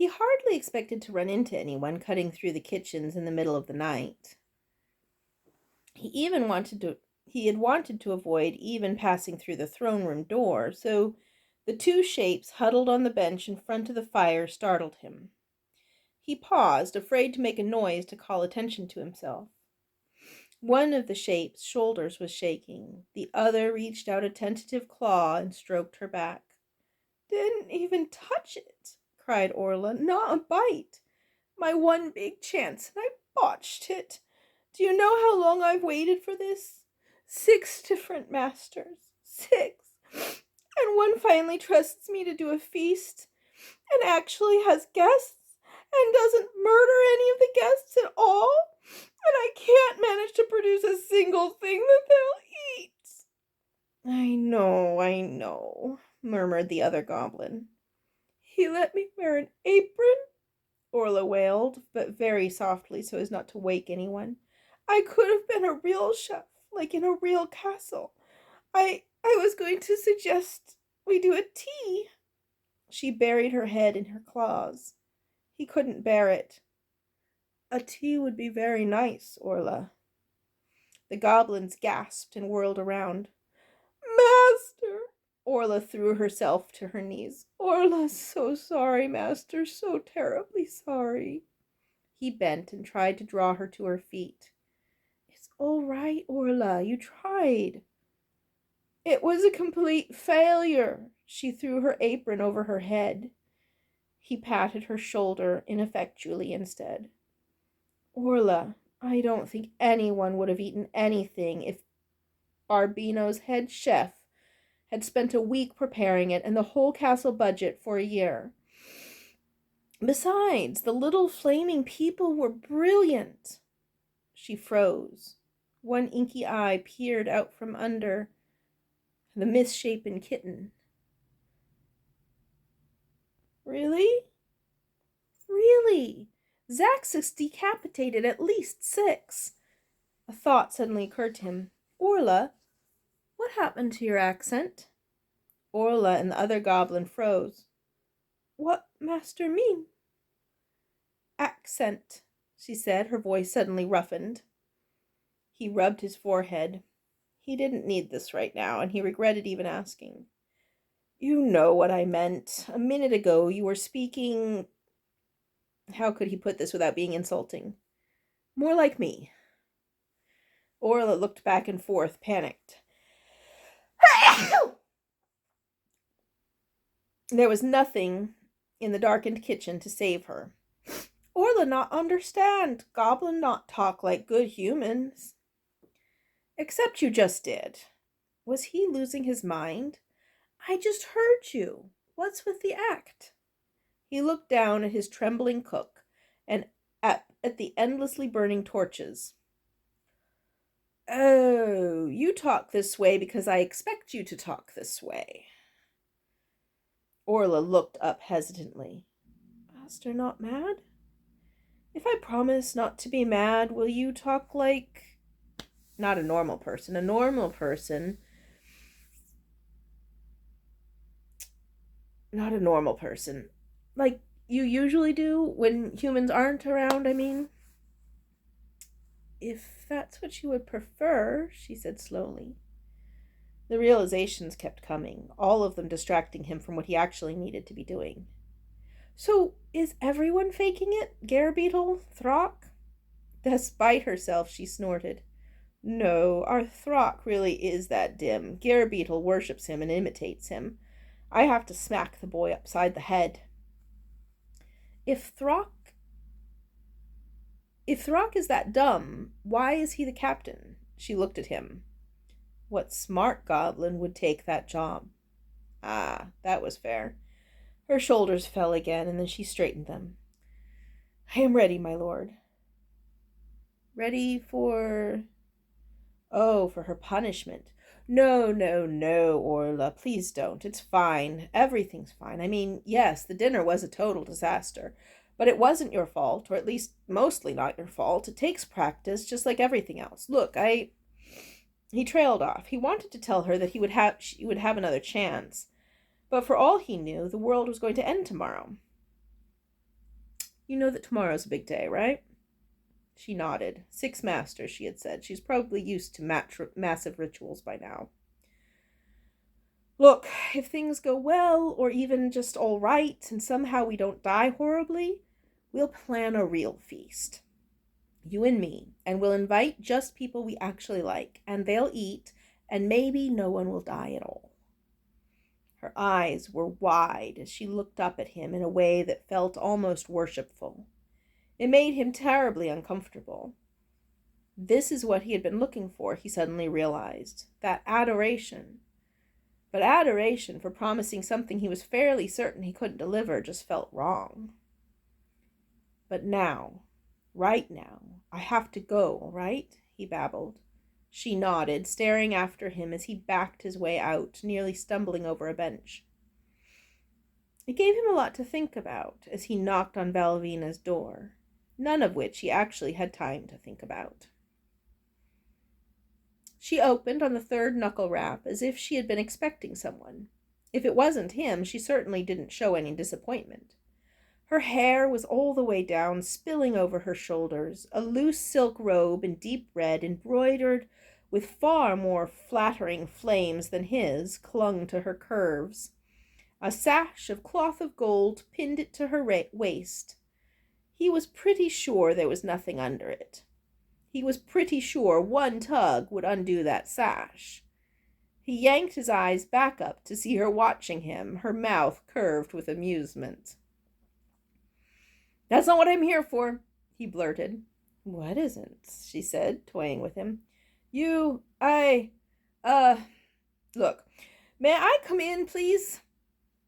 He hardly expected to run into anyone cutting through the kitchens in the middle of the night. He had wanted to avoid even passing through the throne room door, so the two shapes huddled on the bench in front of the fire startled him. He paused, afraid to make a noise to call attention to himself. One of the shape's shoulders was shaking. The other reached out a tentative claw and stroked her back. "Didn't even touch it," cried Orla. "Not a bite. My one big chance, and I botched it. Do you know how long I've waited for this? 6 different masters. 6. And one finally trusts me to do a feast, and actually has guests, and doesn't murder any of the guests at all. And I can't manage to produce a single thing that they'll eat." I know, murmured the other goblin. "He let me wear an apron," Orla wailed, but very softly so as not to wake anyone. "I could have been a real chef, like in a real castle. I was going to suggest we do a tea." She buried her head in her claws. He couldn't bear it. "A tea would be very nice, Orla." The goblins gasped and whirled around. "Master!" Orla threw herself to her knees. "Orla, so sorry, Master, so terribly sorry." He bent and tried to draw her to her feet. "It's all right, Orla. You tried." "It was a complete failure." She threw her apron over her head. He patted her shoulder ineffectually instead. "Orla, I don't think anyone would have eaten anything if Arbino's head chef had spent a week preparing it and the whole castle budget for a year. Besides, the little flaming people were brilliant." She froze. One inky eye peered out from under the misshapen kitten. "Really?" "Really. Zaxix decapitated at least 6. A thought suddenly occurred to him. "Orla, what happened to your accent?" Orla and the other goblin froze. "What Master mean?" "Accent," she said, her voice suddenly roughened. He rubbed his forehead. He didn't need this right now, and he regretted even asking. "You know what I meant. A minute ago you were speaking—" How could he put this without being insulting? "More like me." Orla looked back and forth, panicked. There was nothing in the darkened kitchen to save her. "Orla not understand. Goblin not talk like good humans." "Except you just did." Was he losing his mind? "I just heard you. What's with the act?" He looked down at his trembling cook and at the endlessly burning torches. "Oh, you talk this way because I expect you to talk this way." Orla looked up hesitantly. "Master not mad? If I promise not to be mad, will you talk like—" Not a normal person. A normal person. Not a normal person. Like you usually do when humans aren't around, I mean. "If that's what you would prefer," she said slowly. The realizations kept coming, all of them distracting him from what he actually needed to be doing. "So, is everyone faking it? Garebeetle? Throck?" Despite herself, she snorted. "No, our Throck really is that dim. Garebeetle worships him and imitates him. I have to smack the boy upside the head." If Throck is that dumb, why is he the captain?" She looked at him. What smart goblin would take that job? Ah, that was fair. Her shoulders fell again, and then she straightened them. "I am ready, my lord." "Ready for—" "Oh, for her punishment. No, no, no, Orla, please don't. It's fine. Everything's fine. I mean, yes, the dinner was a total disaster. But it wasn't your fault, or at least mostly not your fault. It takes practice, just like everything else. Look, He trailed off. He wanted to tell her that she would have another chance. But for all he knew, the world was going to end tomorrow. You know that tomorrow's a big day, right? She nodded. 6 masters, she had said. She's probably used to massive rituals by now. Look, if things go well, or even just all right, and somehow we don't die horribly, we'll plan a real feast. You and me, and we'll invite just people we actually like, and they'll eat, and maybe no one will die at all. Her eyes were wide as she looked up at him in a way that felt almost worshipful. It made him terribly uncomfortable. This is what he had been looking for, he suddenly realized. That adoration. But adoration for promising something he was fairly certain he couldn't deliver just felt wrong. But now, right now, I have to go, right? He babbled. She nodded, staring after him as he backed his way out, nearly stumbling over a bench. It gave him a lot to think about as he knocked on Valenina's door, none of which he actually had time to think about. She opened on the third knuckle rap as if she had been expecting someone. If it wasn't him, she certainly didn't show any disappointment. Her hair was all the way down, spilling over her shoulders, a loose silk robe in deep red, embroidered with far more flattering flames than his, clung to her curves. A sash of cloth of gold pinned it to her waist. He was pretty sure there was nothing under it. He was pretty sure one tug would undo that sash. He yanked his eyes back up to see her watching him, her mouth curved with amusement. "That's not what I'm here for," he blurted. "What isn't?" she said, toying with him. Look, may I come in, please?"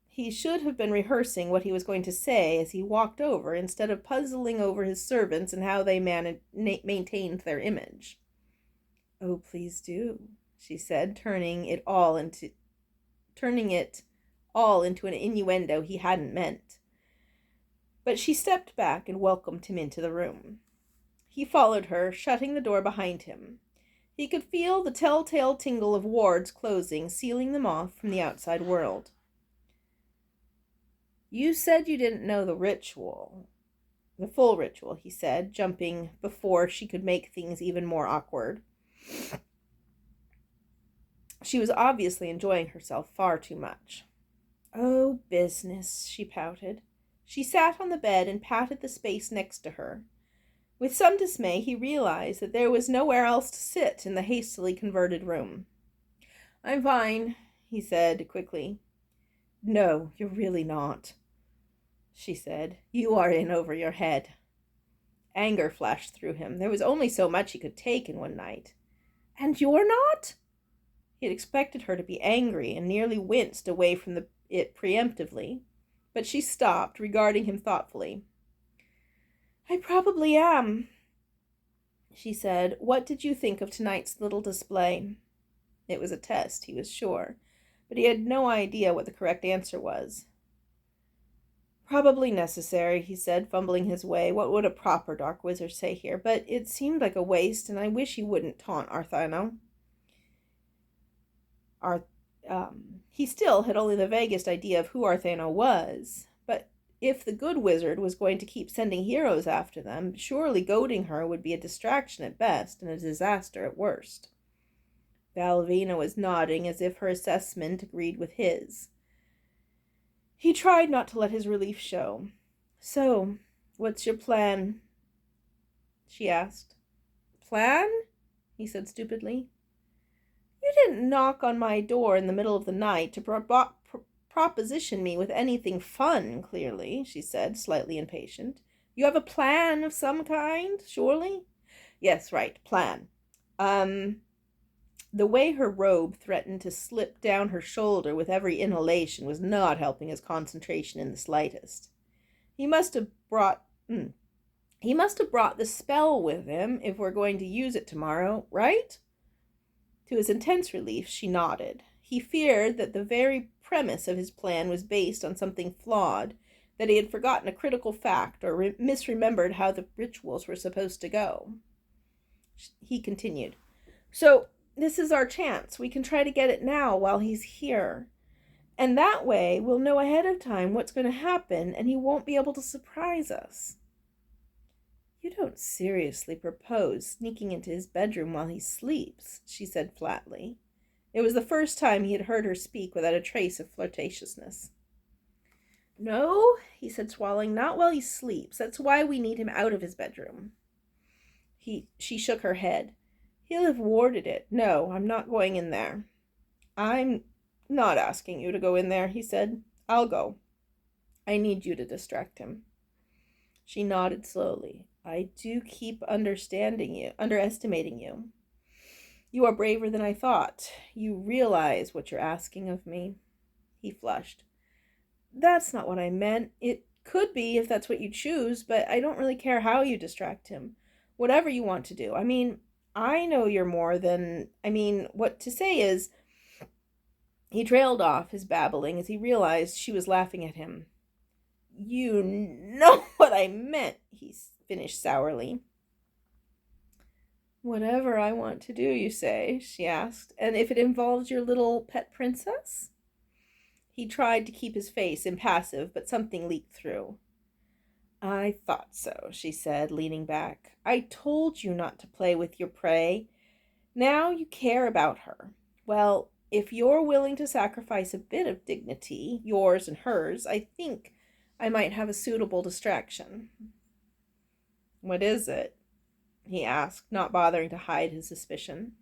He should have been rehearsing what he was going to say as he walked over, instead of puzzling over his servants and how they maintained their image. "Oh, please do," she said, turning it all into an innuendo he hadn't meant. But she stepped back and welcomed him into the room. He followed her, shutting the door behind him. He could feel the telltale tingle of wards closing, sealing them off from the outside world. "You said you didn't know the ritual." "The full ritual," he said, jumping before she could make things even more awkward. She was obviously enjoying herself far too much. "Oh, business," she pouted. She sat on the bed and patted the space next to her. With some dismay, he realized that there was nowhere else to sit in the hastily converted room. "I'm fine," he said quickly. "No, you're really not," she said. "You are in over your head." Anger flashed through him. There was only so much he could take in one night. "And you're not?" He had expected her to be angry and nearly winced away from it preemptively, but she stopped, regarding him thoughtfully. "I probably am," she said. "What did you think of tonight's little display?" It was a test, he was sure, but he had no idea what the correct answer was. "Probably necessary," he said, fumbling his way. What would a proper dark wizard say here? But it seemed like a waste, and I wish he wouldn't taunt Arthano. He still had only the vaguest idea of who Arthano was, but if the good wizard was going to keep sending heroes after them, surely goading her would be a distraction at best and a disaster at worst. Valenina was nodding as if her assessment agreed with his. He tried not to let his relief show. "So, what's your plan?" she asked. "Plan?" he said stupidly. "You didn't knock on my door in the middle of the night to proposition me with anything fun, clearly," she said, slightly impatient. "You have a plan of some kind, surely?" "Yes, right, plan. The way her robe threatened to slip down her shoulder with every inhalation was not helping his concentration in the slightest. He must have brought the spell with him if we're going to use it tomorrow, right?" To his intense relief, she nodded. He feared that the very premise of his plan was based on something flawed, that he had forgotten a critical fact or misremembered how the rituals were supposed to go. He continued, "So, this is our chance. We can try to get it now while he's here. And that way, we'll know ahead of time what's going to happen, and he won't be able to surprise us." You don't seriously propose sneaking into his bedroom while he sleeps, she said flatly. It was the first time he had heard her speak without a trace of flirtatiousness. No, he said, swallowing, not while he sleeps. That's why we need him out of his bedroom. She shook her head. He'll have warded it. No, I'm not going in there. I'm not asking you to go in there, he said. I'll go. I need you to distract him. She nodded slowly. I do keep underestimating you. You are braver than I thought. You realize what you're asking of me. He flushed. That's not what I meant. It could be if that's what you choose, but I don't really care how you distract him. Whatever you want to do. I know you're more than... what to say is... He trailed off his babbling as he realized she was laughing at him. You know what I meant, he finished sourly. Whatever I want to do, you say, she asked. And if it involves your little pet princess? He tried to keep his face impassive, but something leaked through. I thought so, she said, leaning back. I told you not to play with your prey. Now you care about her. Well, if you're willing to sacrifice a bit of dignity, yours and hers, I think I might have a suitable distraction. What is it? He asked, not bothering to hide his suspicion.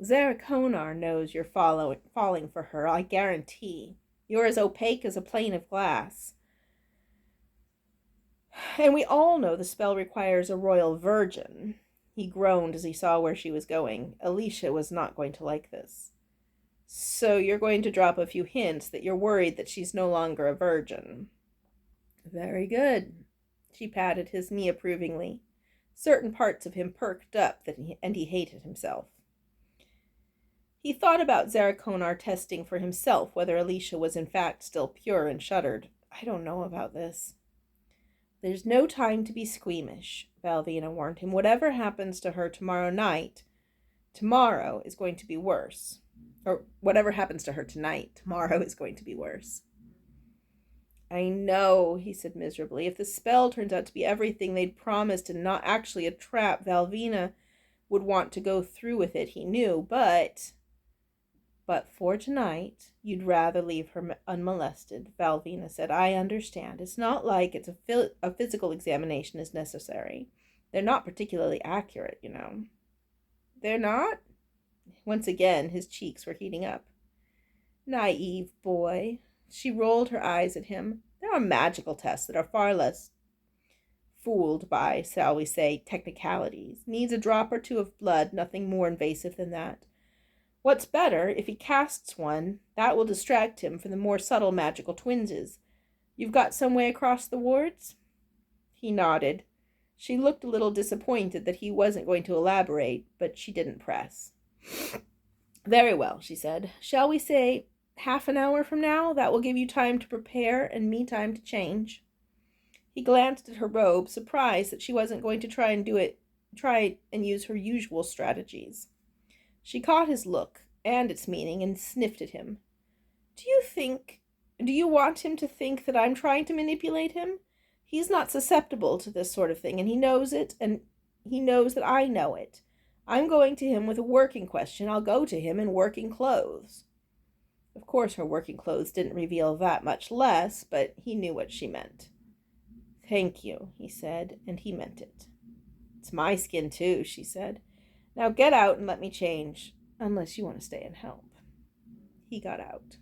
Zarakonar knows you're falling for her, I guarantee. You're as opaque as a pane of glass. And we all know the spell requires a royal virgin. He groaned as he saw where she was going. Alicia was not going to like this. So you're going to drop a few hints that you're worried that she's no longer a virgin. Very good. She patted his knee approvingly. Certain parts of him perked up, and he hated himself. He thought about Zarakonar testing for himself whether Alicia was in fact still pure and shuddered. I don't know about this. There's no time to be squeamish, Valvina warned him. Whatever happens to her tomorrow night, tomorrow is going to be worse. Or whatever happens to her tonight, tomorrow is going to be worse. I know, he said miserably. If the spell turns out to be everything they'd promised and not actually a trap, Valvina would want to go through with it, he knew, But for tonight, you'd rather leave her unmolested, Valvina said. I understand. It's not like a physical examination is necessary. They're not particularly accurate, you know. They're not? Once again, his cheeks were heating up. Naive boy. She rolled her eyes at him. There are magical tests that are far less fooled by, shall we say, technicalities. Needs a drop or two of blood, nothing more invasive than that. What's better, if he casts one, that will distract him from the more subtle magical twinges. You've got some way across the wards? He nodded. She looked a little disappointed that he wasn't going to elaborate, but she didn't press. Very well, she said. Shall we say half an hour from now? That will give you time to prepare and me time to change. He glanced at her robe, surprised that she wasn't going to try and use her usual strategies. She caught his look and its meaning and sniffed at him. Do you want him to think that I'm trying to manipulate him? He's not susceptible to this sort of thing, and he knows it, and he knows that I know it. I'm going to him with a working question. I'll go to him in working clothes. Of course, her working clothes didn't reveal that much less, but he knew what she meant. Thank you, he said, and he meant it. It's my skin, too, she said. Now get out and let me change, unless you want to stay and help. He got out.